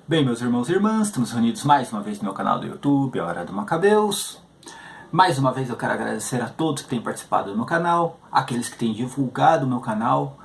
Bem, meus irmãos e irmãs, estamos reunidos mais uma vez no meu canal do YouTube, a Hora do Macabeus. Mais uma vez eu quero agradecer a todos que têm participado do meu canal, aqueles que têm divulgado o meu canal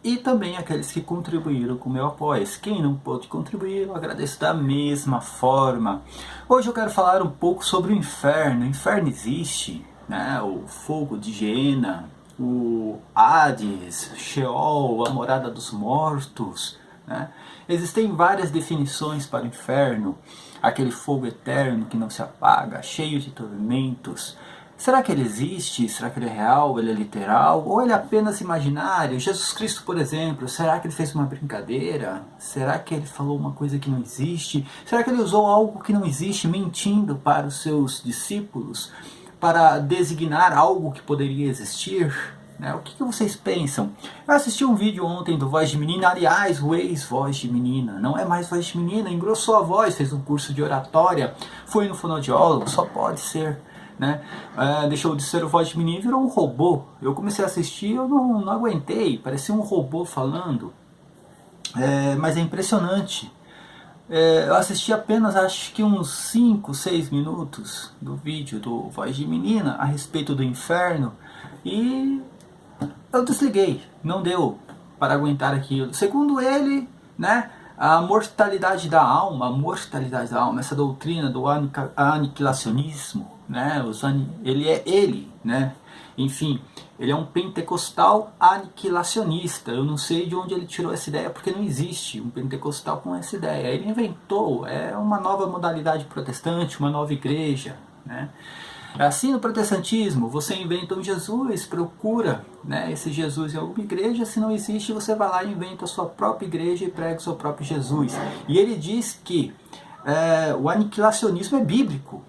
e também aqueles que contribuíram com o meu apoio. Quem não pôde contribuir, eu agradeço da mesma forma. Hoje eu quero falar um pouco sobre o inferno. O inferno existe, né? O fogo de Geena, o Hades, Sheol, a morada dos mortos, né? Existem várias definições para o inferno, aquele fogo eterno que não se apaga, cheio de tormentos. Será que ele existe? Será que ele é real? Ele é literal? Ou ele é apenas imaginário? Jesus Cristo, por exemplo, será que ele fez uma brincadeira? Será que ele falou uma coisa que não existe? Será que ele usou algo que não existe, mentindo para os seus discípulos, para designar algo que poderia existir? O que vocês pensam? Eu assisti um vídeo ontem do Voz de Menina, aliás, o ex-Voz de Menina, não é mais Voz de Menina, engrossou a voz, fez um curso de oratória, foi no fonoaudiólogo, só pode ser, né? Deixou de ser o Voz de Menina e virou um robô. Eu comecei a assistir, eu não aguentei, parecia um robô falando, mas é impressionante. Eu assisti apenas, acho que uns 5, 6 minutos do vídeo do Voz de Menina a respeito do inferno e eu desliguei, não deu para aguentar aquilo. Segundo ele, né, a mortalidade da alma, essa doutrina do aniquilacionismo, né, né, enfim, ele é um pentecostal aniquilacionista. Eu não sei de onde ele tirou essa ideia, porque não existe um pentecostal com essa ideia. Ele inventou, é uma nova modalidade protestante, uma nova igreja, né? Assim no protestantismo, você inventa um Jesus, procura, né, esse Jesus em alguma igreja, se não existe, você vai lá e inventa a sua própria igreja e prega o seu próprio Jesus. E ele diz que o aniquilacionismo é bíblico.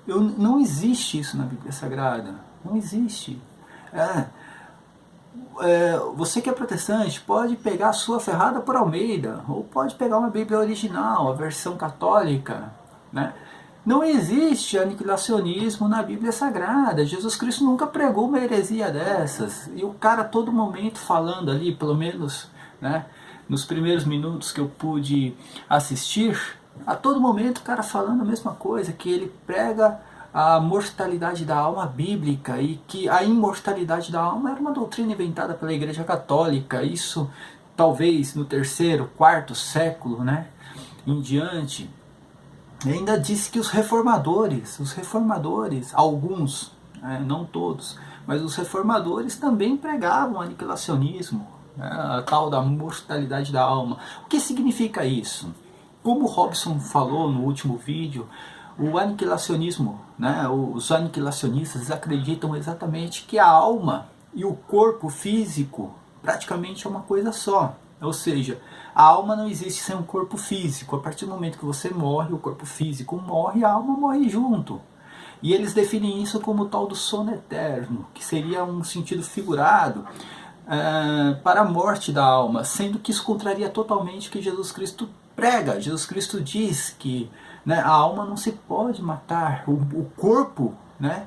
Não existe isso na Bíblia Sagrada, não existe. Você que é protestante pode pegar a sua Ferrada por Almeida, ou pode pegar uma Bíblia original, a versão católica, né? Não existe aniquilacionismo na Bíblia Sagrada. Jesus Cristo nunca pregou uma heresia dessas. E o cara a todo momento falando ali, pelo menos, né, nos primeiros minutos que eu pude assistir, a todo momento o cara falando a mesma coisa, que ele prega a mortalidade da alma bíblica e que a imortalidade da alma era uma doutrina inventada pela Igreja Católica. Isso talvez no 3º, 4º século, né, em diante. E ainda disse que os reformadores, alguns, não todos, mas os reformadores também pregavam aniquilacionismo, né, a tal da mortalidade da alma. O que significa isso? Como o Robson falou no último vídeo, o aniquilacionismo, né, os aniquilacionistas acreditam exatamente que a alma e o corpo físico praticamente é uma coisa só. Ou seja, a alma não existe sem um corpo físico. A partir do momento que você morre, o corpo físico morre, a alma morre junto. E eles definem isso como o tal do sono eterno, que seria um sentido figurado para a morte da alma, sendo que isso contraria totalmente o que Jesus Cristo prega. Jesus Cristo diz que, né, a alma não se pode matar, o corpo, né,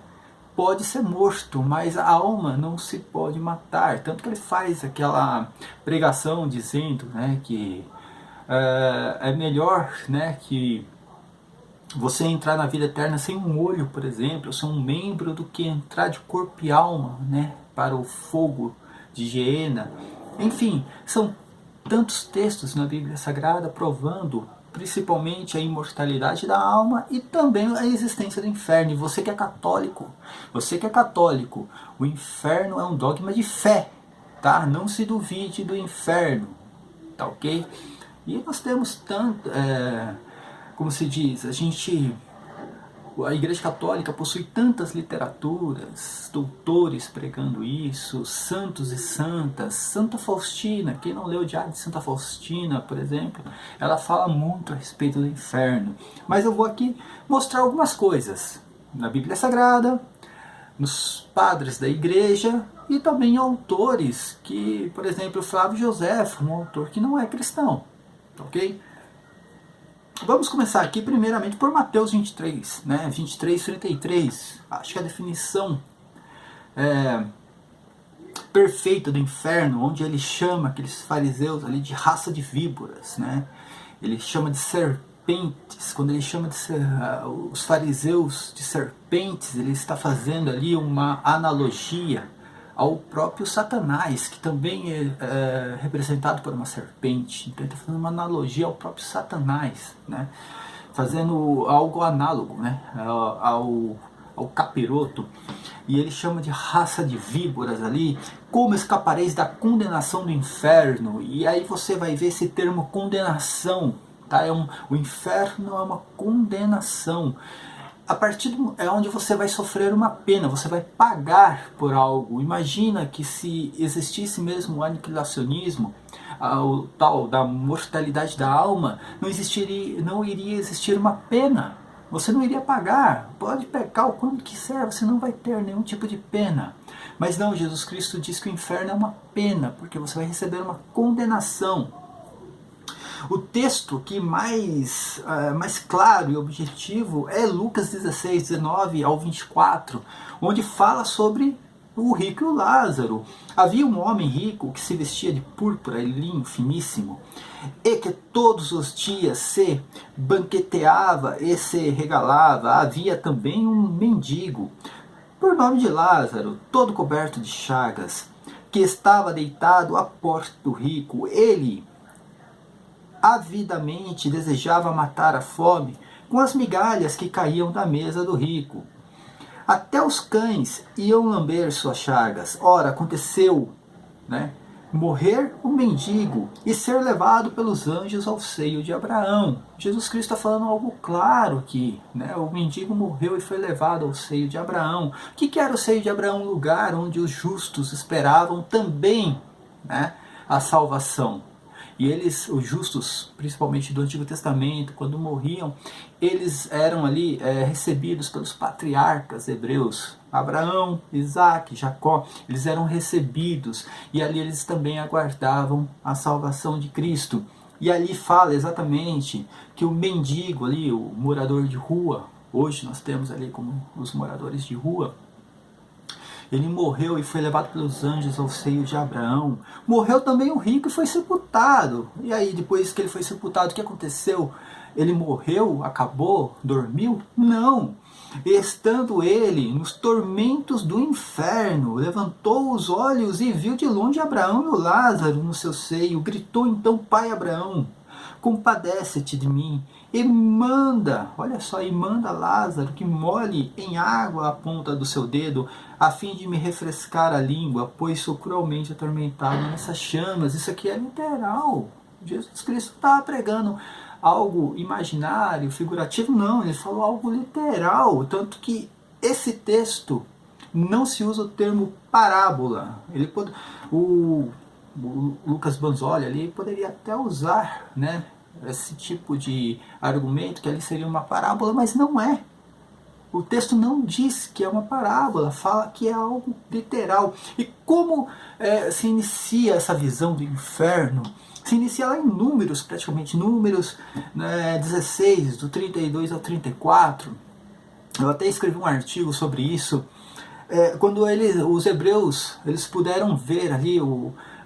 pode ser morto, mas a alma não se pode matar. Tanto que ele faz aquela pregação dizendo, né, que é melhor, né, que você entrar na vida eterna sem um olho, por exemplo, ou sem um membro, do que entrar de corpo e alma, né, para o fogo de Geena. Enfim, são tantos textos na Bíblia Sagrada provando principalmente a imortalidade da alma e também a existência do inferno. E você que é católico, o inferno é um dogma de fé, tá? Não se duvide do inferno, tá ok? E nós temos tanto, como se diz, a Igreja Católica possui tantas literaturas, doutores pregando isso, santos e santas. Santa Faustina, quem não leu o Diário de Santa Faustina, por exemplo, ela fala muito a respeito do inferno. Mas eu vou aqui mostrar algumas coisas na Bíblia Sagrada, nos padres da igreja e também autores que, por exemplo, Flávio Josefo, um autor que não é cristão, ok? Vamos começar aqui primeiramente por Mateus 23, né? 23, 33. Acho que a definição perfeita do inferno, onde ele chama aqueles fariseus ali de raça de víboras, né? Ele chama de serpentes. Quando ele chama os fariseus de serpentes, ele está fazendo ali uma analogia ao próprio Satanás, que também é representado por uma serpente. Então ele está fazendo uma analogia ao próprio Satanás, né? Fazendo algo análogo, né? ao capiroto. E ele chama de raça de víboras ali. Como escapareis da condenação do inferno? E aí você vai ver esse termo condenação, tá? O inferno é uma condenação. A partir é onde você vai sofrer uma pena, você vai pagar por algo. Imagina que se existisse mesmo o aniquilacionismo, o tal da mortalidade da alma, não iria existir uma pena. Você não iria pagar, pode pecar o quanto quiser, você não vai ter nenhum tipo de pena. Mas não, Jesus Cristo diz que o inferno é uma pena, porque você vai receber uma condenação. O texto que mais claro e objetivo é Lucas 16, 19 ao 24, onde fala sobre o rico e o Lázaro. Havia um homem rico que se vestia de púrpura e linho finíssimo, e que todos os dias se banqueteava e se regalava. Havia também um mendigo, por nome de Lázaro, todo coberto de chagas, que estava deitado à porta do rico. Ele avidamente desejava matar a fome com as migalhas que caíam da mesa do rico. Até os cães iam lamber suas chagas. Ora, aconteceu, né, morrer o mendigo e ser levado pelos anjos ao seio de Abraão. Jesus Cristo está falando algo claro aqui, né? O mendigo morreu e foi levado ao seio de Abraão. O que era o seio de Abraão? Um lugar onde os justos esperavam também, né, a salvação. E eles, os justos, principalmente do Antigo Testamento, quando morriam, eles eram ali recebidos pelos patriarcas hebreus. Abraão, Isaac, Jacó, eles eram recebidos. E ali eles também aguardavam a salvação de Cristo. E ali fala exatamente que o mendigo ali, o morador de rua, hoje nós temos ali como os moradores de rua, ele morreu e foi levado pelos anjos ao seio de Abraão. Morreu também o rico e foi sepultado. E aí, depois que ele foi sepultado, o que aconteceu? Ele morreu? Acabou? Dormiu? Não. Estando ele nos tormentos do inferno, levantou os olhos e viu de longe Abraão e o Lázaro no seu seio. Gritou então: Pai Abraão, compadece-te de mim e manda, olha só, e manda Lázaro que molhe em água a ponta do seu dedo, a fim de me refrescar a língua, pois sou cruelmente atormentado nessas chamas. Isso aqui é literal. Jesus Cristo estava pregando algo imaginário, figurativo, não, ele falou algo literal, tanto que esse texto não se usa o termo parábola. O Lucas Banzoli ali poderia até usar, né, esse tipo de argumento que ali seria uma parábola, mas não é. O texto não diz que é uma parábola, fala que é algo literal. E como se inicia essa visão do inferno? Se inicia lá em Números, praticamente, Números 16, do 32 ao 34. Eu até escrevi um artigo sobre isso. Quando os hebreus eles puderam ver ali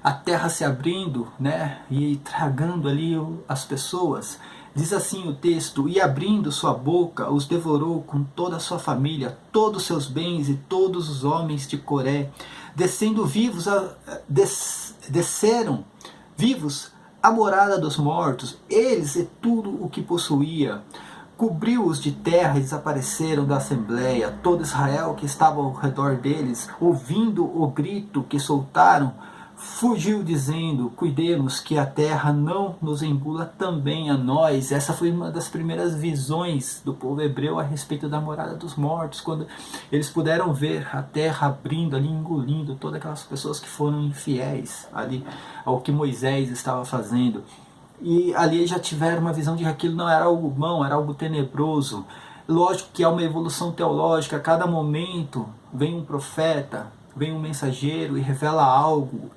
a terra se abrindo, né, e tragando ali as pessoas. Diz assim o texto: e abrindo sua boca, os devorou com toda a sua família, todos os seus bens e todos os homens de Coré, descendo vivos, desceram vivos à morada dos mortos, eles e tudo o que possuía. Cobriu-os de terra e desapareceram da assembleia. Todo Israel que estava ao redor deles, ouvindo o grito que soltaram, fugiu dizendo: cuidemos que a terra não nos engula também a nós. Essa foi uma das primeiras visões do povo hebreu a respeito da morada dos mortos, quando eles puderam ver a terra abrindo ali, engolindo todas aquelas pessoas que foram infiéis ali ao que Moisés estava fazendo. E ali já tiveram uma visão de que aquilo não era algo bom, era algo tenebroso. Lógico que há uma evolução teológica, a cada momento vem um profeta, vem um mensageiro e revela algo,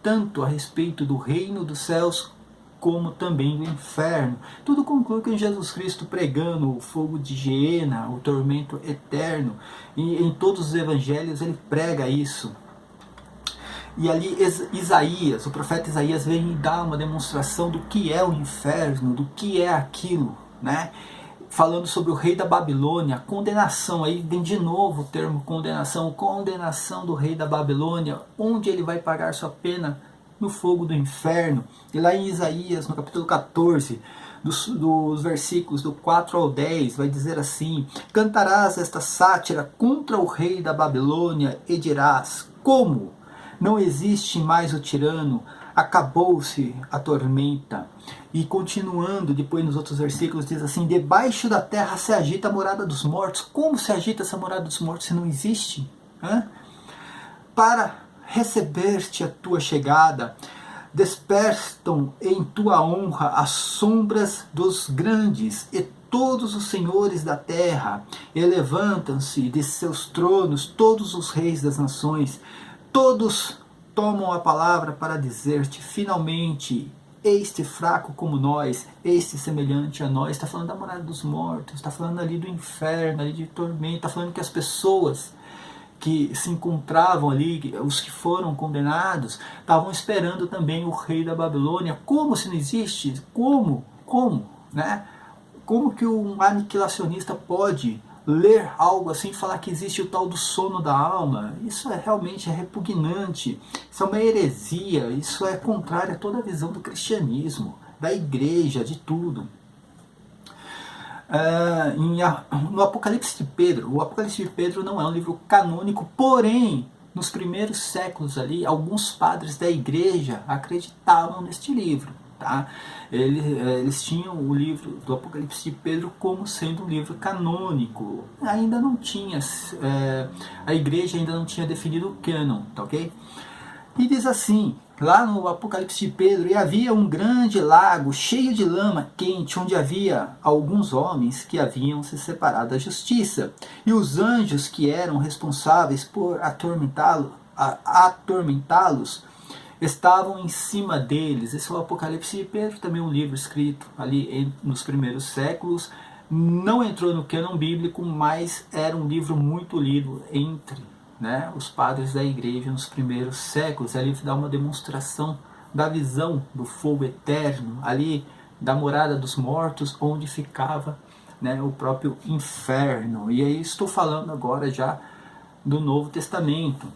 tanto a respeito do reino dos céus, como também do inferno. Tudo conclui com Jesus Cristo pregando o fogo de Geena, o tormento eterno, e em todos os evangelhos ele prega isso. E ali Isaías, o profeta Isaías vem dar uma demonstração do que é o inferno, do que é aquilo, né? Falando sobre o rei da Babilônia, a condenação, aí vem de novo o termo condenação, condenação do rei da Babilônia, onde ele vai pagar sua pena no fogo do inferno. E lá em Isaías, no capítulo 14, dos versículos do 4 ao 10, vai dizer assim: cantarás esta sátira contra o rei da Babilônia e dirás, como? Não existe mais o tirano, acabou-se a tormenta. E continuando, depois nos outros versículos, diz assim: debaixo da terra se agita a morada dos mortos. Como se agita essa morada dos mortos se não existe? Hã? Para receber-te a tua chegada, despertam em tua honra as sombras dos grandes, e todos os senhores da terra, e levantam-se de seus tronos todos os reis das nações, todos tomam a palavra para dizer-te, finalmente, este fraco como nós, este semelhante a nós. Está falando da morada dos mortos, está falando ali do inferno, ali de tormento, está falando que as pessoas que se encontravam ali, os que foram condenados, estavam esperando também o rei da Babilônia. Como se não existe? Como? Né? Como que um aniquilacionista pode ler algo assim e falar que existe o tal do sono da alma? Isso realmente é repugnante, isso é uma heresia, isso é contrário a toda a visão do cristianismo, da igreja, de tudo. No Apocalipse de Pedro, o Apocalipse de Pedro não é um livro canônico, porém, nos primeiros séculos ali, alguns padres da igreja acreditavam neste livro. Tá? Eles tinham o livro do Apocalipse de Pedro como sendo um livro canônico. Ainda não tinha, a igreja ainda não tinha definido o cânon, tá ok? E diz assim, lá no Apocalipse de Pedro: e havia um grande lago cheio de lama quente, onde havia alguns homens que haviam se separado da justiça, e os anjos que eram responsáveis por atormentá-los estavam em cima deles. Esse é o Apocalipse de Pedro, também um livro escrito ali nos primeiros séculos. Não entrou no cânon bíblico, mas era um livro muito lido entre os padres da igreja nos primeiros séculos. Ali dá uma demonstração da visão do fogo eterno, ali da morada dos mortos, onde ficava o próprio inferno. E aí estou falando agora já do Novo Testamento,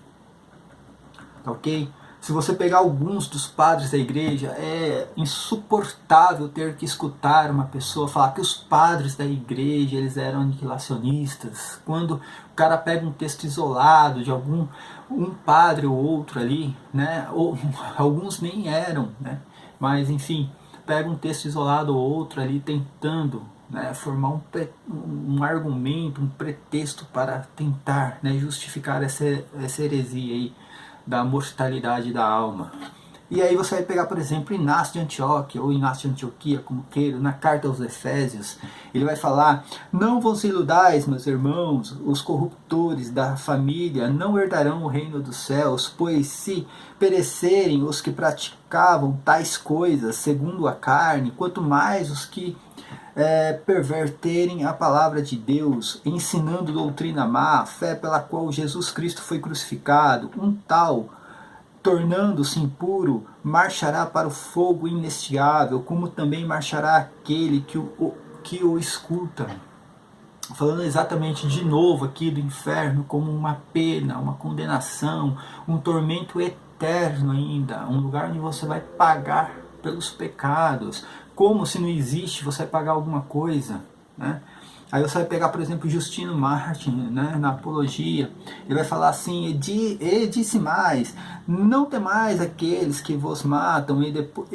tá ok? Se você pegar alguns dos padres da igreja, é insuportável ter que escutar uma pessoa falar que os padres da igreja eles eram aniquilacionistas. Quando o cara pega um texto isolado de um padre ou outro ali, ou alguns nem eram, mas enfim, pega um texto isolado ou outro ali tentando formar um argumento, um pretexto para tentar justificar essa heresia aí da mortalidade da alma. E aí você vai pegar, por exemplo, Inácio de Antioquia, ou Inácio de Antioquia, como queira, na carta aos Efésios, ele vai falar: não vos iludais, meus irmãos, os corruptores da família não herdarão o reino dos céus, pois se perecerem os que praticavam tais coisas segundo a carne, quanto mais os que perverterem a palavra de Deus, ensinando doutrina má, fé pela qual Jesus Cristo foi crucificado, um tal, tornando-se impuro, marchará para o fogo inestigável, como também marchará aquele que o escuta. Falando exatamente de novo aqui do inferno como uma pena, uma condenação, um tormento eterno ainda, um lugar onde você vai pagar pelos pecados. Como se não existe, você vai pagar alguma coisa, Aí você vai pegar, por exemplo, Justino Martin, na Apologia, ele vai falar assim: e disse mais, não temais aqueles que vos matam, e depois,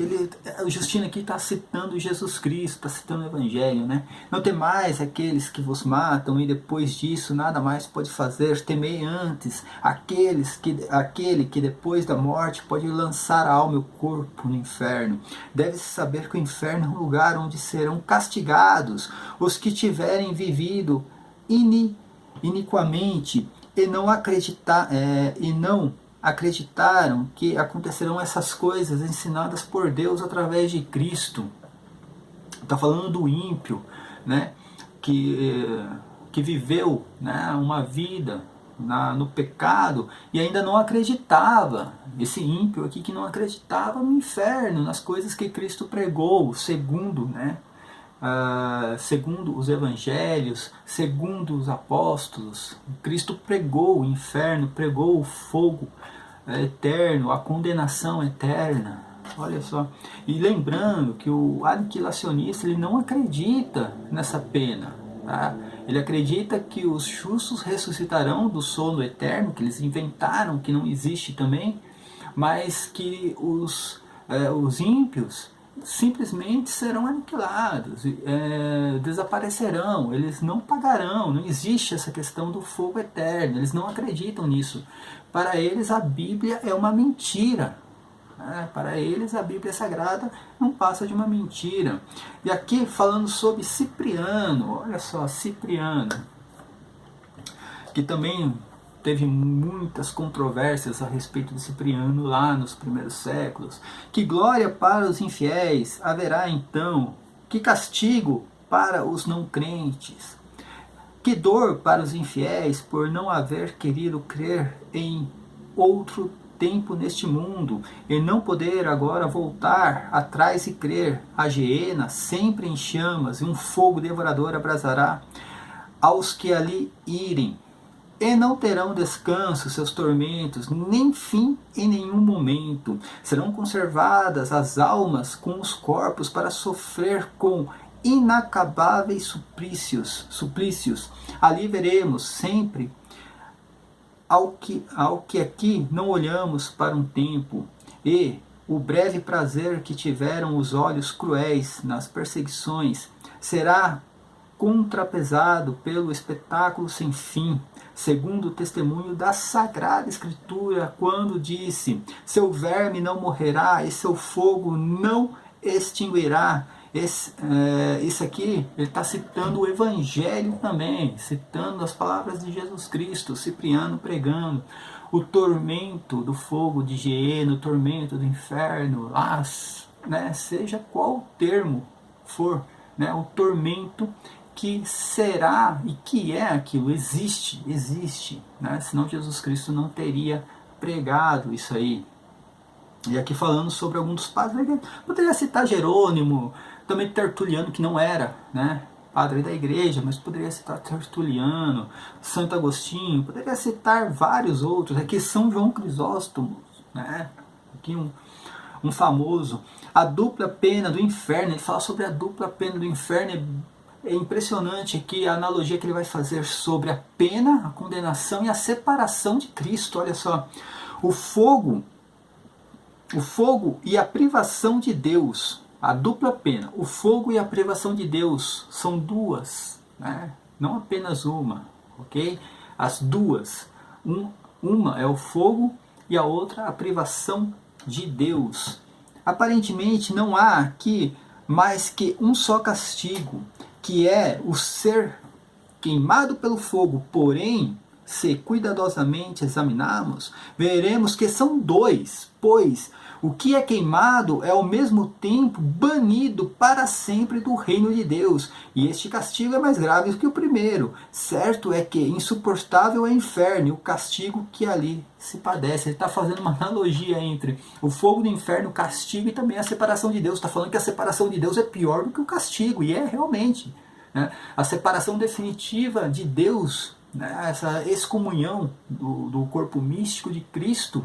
o Justino aqui está citando Jesus Cristo, está citando o Evangelho, não temais aqueles que vos matam, e depois disso nada mais pode fazer, temei antes aquele que depois da morte pode lançar a alma e o corpo no inferno. Deve-se saber que o inferno é um lugar onde serão castigados os que tiverem vivido iniquamente e não acreditaram que acontecerão essas coisas ensinadas por Deus através de Cristo. Está falando do ímpio, que viveu uma vida no pecado e ainda não acreditava, esse ímpio aqui que não acreditava no inferno, nas coisas que Cristo pregou, segundo, né, segundo os evangelhos, segundo os apóstolos. Cristo pregou o inferno, pregou o fogo eterno, a condenação eterna. Olha só. E lembrando que o aniquilacionista, ele não acredita nessa pena. Tá? Ele acredita que os justos ressuscitarão do sono eterno, que eles inventaram, que não existe também, mas que os ímpios simplesmente serão aniquilados, desaparecerão, eles não pagarão, não existe essa questão do fogo eterno, eles não acreditam nisso. Para eles a Bíblia é uma mentira. Para eles a Bíblia Sagrada não passa de uma mentira. E aqui falando sobre Cipriano, olha só, Cipriano, que também teve muitas controvérsias a respeito de Cipriano lá nos primeiros séculos. Que glória para os infiéis haverá então, que castigo para os não crentes, que dor para os infiéis por não haver querido crer em outro tempo neste mundo e não poder agora voltar atrás e crer. A geena sempre em chamas e um fogo devorador abrasará aos que ali irem, e não terão descanso seus tormentos, nem fim em nenhum momento. Serão conservadas as almas com os corpos para sofrer com inacabáveis suplícios. Ali veremos sempre ao que aqui não olhamos para um tempo, e o breve prazer que tiveram os olhos cruéis nas perseguições será contrapesado pelo espetáculo sem fim, segundo o testemunho da Sagrada Escritura, quando disse: seu verme não morrerá e seu fogo não extinguirá. Isso aqui, ele está citando o Evangelho também, citando as palavras de Jesus Cristo, Cipriano pregando o tormento do fogo de geena, o tormento do inferno, seja qual termo for, né, o tormento que será e que é aquilo, existe, né? Senão Jesus Cristo não teria pregado isso aí. E aqui falando sobre alguns dos padres, poderia citar Jerônimo, também Tertuliano, que não era, né, padre da igreja, mas poderia citar Tertuliano, Santo Agostinho, poderia citar vários outros. Aqui São João Crisóstomo, né, aqui um famoso. A dupla pena do inferno, ele fala sobre a dupla pena do inferno. É impressionante aqui a analogia que ele vai fazer sobre a pena, a condenação e a separação de Cristo. Olha só, o fogo e a privação de Deus, a dupla pena, o fogo e a privação de Deus são duas, né? Não apenas uma, ok? As duas, uma é o fogo e a outra a privação de Deus. Aparentemente não há aqui mais que um só castigo, que é o ser queimado pelo fogo. Porém, se cuidadosamente examinarmos, veremos que são dois, pois o que é queimado é ao mesmo tempo banido para sempre do reino de Deus, e este castigo é mais grave que o primeiro. Certo é que insuportável é o inferno e o castigo que ali se padece. Ele está fazendo uma analogia entre o fogo do inferno, o castigo, e também a separação de Deus. Está falando que a separação de Deus é pior do que o castigo, e é realmente, né? A separação definitiva de Deus, né? Essa excomunhão do corpo místico de Cristo,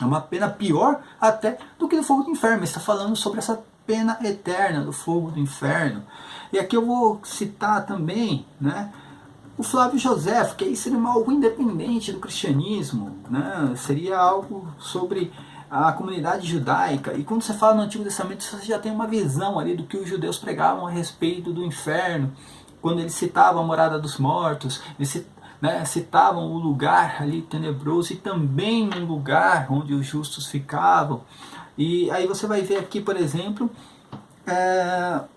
é uma pena pior até do que o fogo do inferno. Está falando sobre essa pena eterna do fogo do inferno. E aqui eu vou citar também, né, o Flávio Joséfo, que aí seria algo independente do cristianismo, né? Seria algo sobre a comunidade judaica. E quando você fala no Antigo Testamento, você já tem uma visão ali do que os judeus pregavam a respeito do inferno. Quando eles citavam a morada dos mortos, eles citavam o lugar ali tenebroso e também um lugar onde os justos ficavam. E aí você vai ver aqui, por exemplo,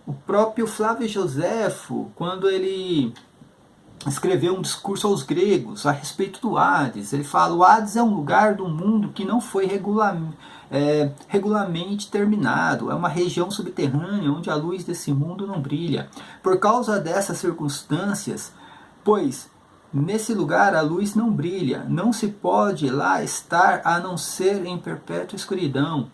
o próprio Flávio Joséfo, quando ele escreveu um discurso aos gregos a respeito do Hades. Ele fala: o Hades é um lugar do mundo que não foi regularmente terminado. É uma região subterrânea onde a luz desse mundo não brilha. Por causa dessas circunstâncias, pois Nesse lugar a luz não brilha, não se pode lá estar a não ser em perpétua escuridão.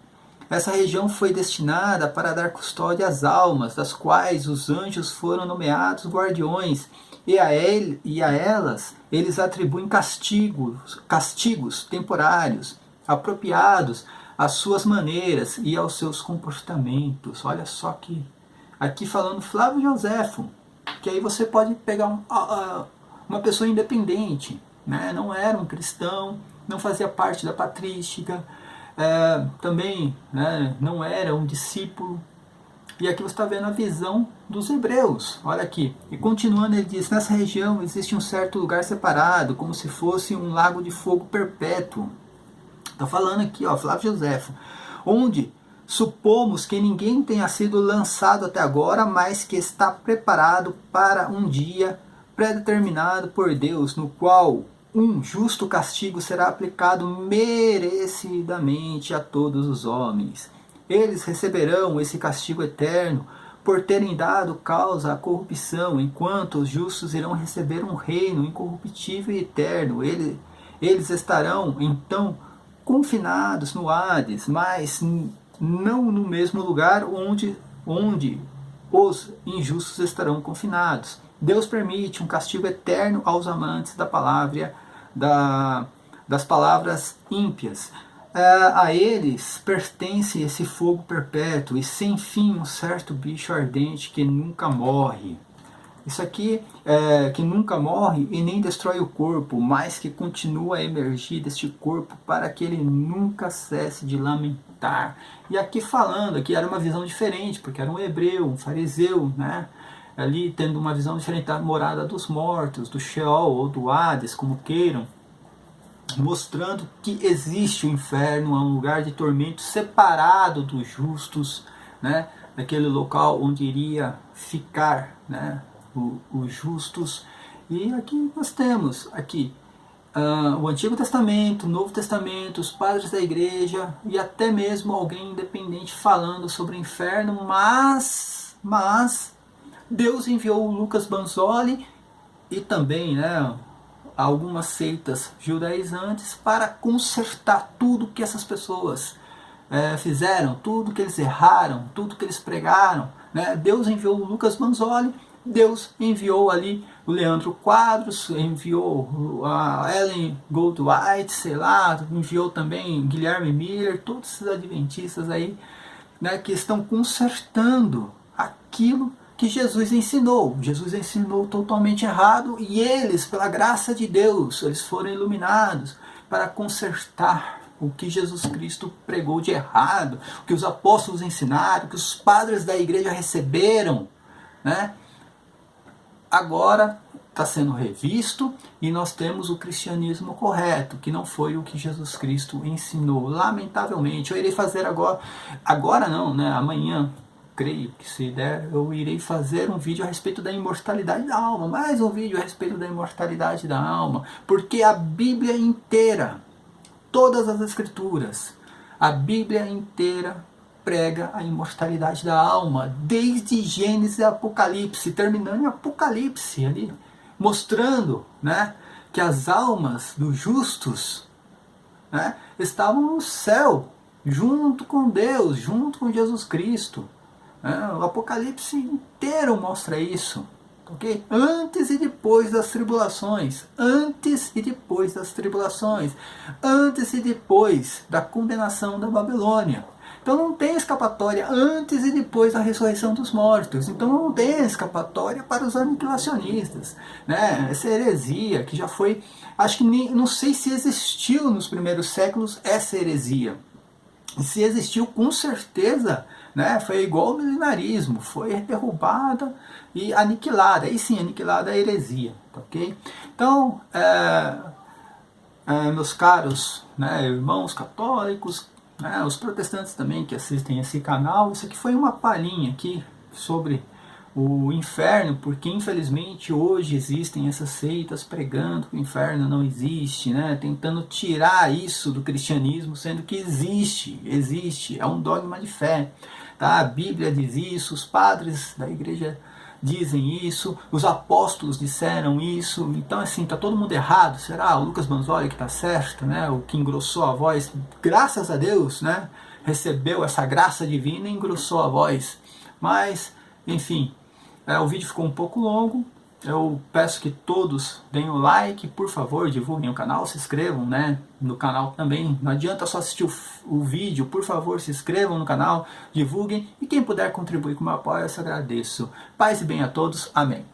Essa região foi destinada para dar custódia às almas, das quais os anjos foram nomeados guardiões, e a elas eles atribuem castigos temporários, apropriados às suas maneiras e aos seus comportamentos. Olha só que aqui falando Flávio Joséfo, que aí você pode pegar uma pessoa independente, né? Não era um cristão, não fazia parte da patrística, também, né, não era um discípulo. E aqui você está vendo a visão dos hebreus. Olha aqui. E continuando, ele diz: nessa região existe um certo lugar separado, como se fosse um lago de fogo perpétuo. Está falando aqui, ó, Flávio Joséfo, onde supomos que ninguém tenha sido lançado até agora, mas que está preparado para um dia predeterminado por Deus, no qual um justo castigo será aplicado merecidamente a todos os homens. Eles receberão esse castigo eterno por terem dado causa à corrupção, enquanto os justos irão receber um reino incorruptível e eterno. Eles estarão, então, confinados no Hades, mas não no mesmo lugar onde os injustos estarão confinados. Deus permite um castigo eterno aos amantes da palavra, das palavras ímpias. A eles pertence esse fogo perpétuo e sem fim um certo bicho ardente que nunca morre. Isso aqui que nunca morre e nem destrói o corpo, mas que continua a emergir deste corpo para que ele nunca cesse de lamentar. E aqui falando, aqui era uma visão diferente, porque era um hebreu, um fariseu, né? Ali tendo uma visão diferente da morada dos mortos, do Sheol ou do Hades, como queiram, mostrando que existe o inferno, é um lugar de tormento separado dos justos, né? Daquele local onde iria ficar, né, os justos. E aqui nós temos aqui o Antigo Testamento, o Novo Testamento, os padres da igreja e até mesmo alguém independente falando sobre o inferno, mas Deus enviou o Lucas Banzoli e também, né, algumas seitas judaizantes para consertar tudo que essas pessoas fizeram, tudo que eles erraram, tudo que eles pregaram, né? Deus enviou o Lucas Banzoli, Deus enviou ali o Leandro Quadros, enviou a Ellen Goldwhite, sei lá, enviou também Guilherme Miller, todos esses adventistas aí, né, que estão consertando aquilo que Jesus ensinou. Jesus ensinou totalmente errado e eles, pela graça de Deus, eles foram iluminados para consertar o que Jesus Cristo pregou de errado, o que os apóstolos ensinaram, o que os padres da igreja receberam, né? Agora está sendo revisto e nós temos o cristianismo correto, que não foi o que Jesus Cristo ensinou. Lamentavelmente, eu irei fazer agora não, né? Amanhã, creio que se der, eu irei fazer um vídeo a respeito da imortalidade da alma, mais um vídeo a respeito da imortalidade da alma, porque a Bíblia inteira, todas as escrituras, a Bíblia inteira prega a imortalidade da alma, desde Gênesis e Apocalipse, terminando em Apocalipse, ali, mostrando, né, que as almas dos justos, né, estavam no céu, junto com Deus, junto com Jesus Cristo. O Apocalipse inteiro mostra isso. Okay? Antes e depois das tribulações, antes e depois das tribulações, antes e depois da condenação da Babilônia. Então não tem escapatória antes e depois da ressurreição dos mortos. Então não tem escapatória para os aniquilacionistas, né? Essa heresia que já foi, acho que nem, não sei se existiu nos primeiros séculos essa heresia. Se existiu, com certeza, né, foi igual ao milenarismo, foi derrubada e aniquilada. Aí sim, aniquilada a heresia, ok? Então, meus caros, né, irmãos católicos, né, os protestantes também que assistem esse canal, isso aqui foi uma palhinha aqui sobre o inferno, porque infelizmente hoje existem essas seitas pregando que o inferno não existe, né, tentando tirar isso do cristianismo, sendo que existe, é um dogma de fé, tá? A Bíblia diz isso, os padres da igreja, dizem isso, os apóstolos disseram isso, então assim, está todo mundo errado, será? O Lucas Manzoli que está certo, né? O que engrossou a voz, graças a Deus, né? Recebeu essa graça divina e engrossou a voz. Mas, enfim, o vídeo ficou um pouco longo. Eu peço que todos deem o like, por favor, divulguem o canal, se inscrevam, né, no canal também. Não adianta só assistir o vídeo, por favor, se inscrevam no canal, divulguem. E quem puder contribuir com o meu apoio, eu agradeço. Paz e bem a todos. Amém.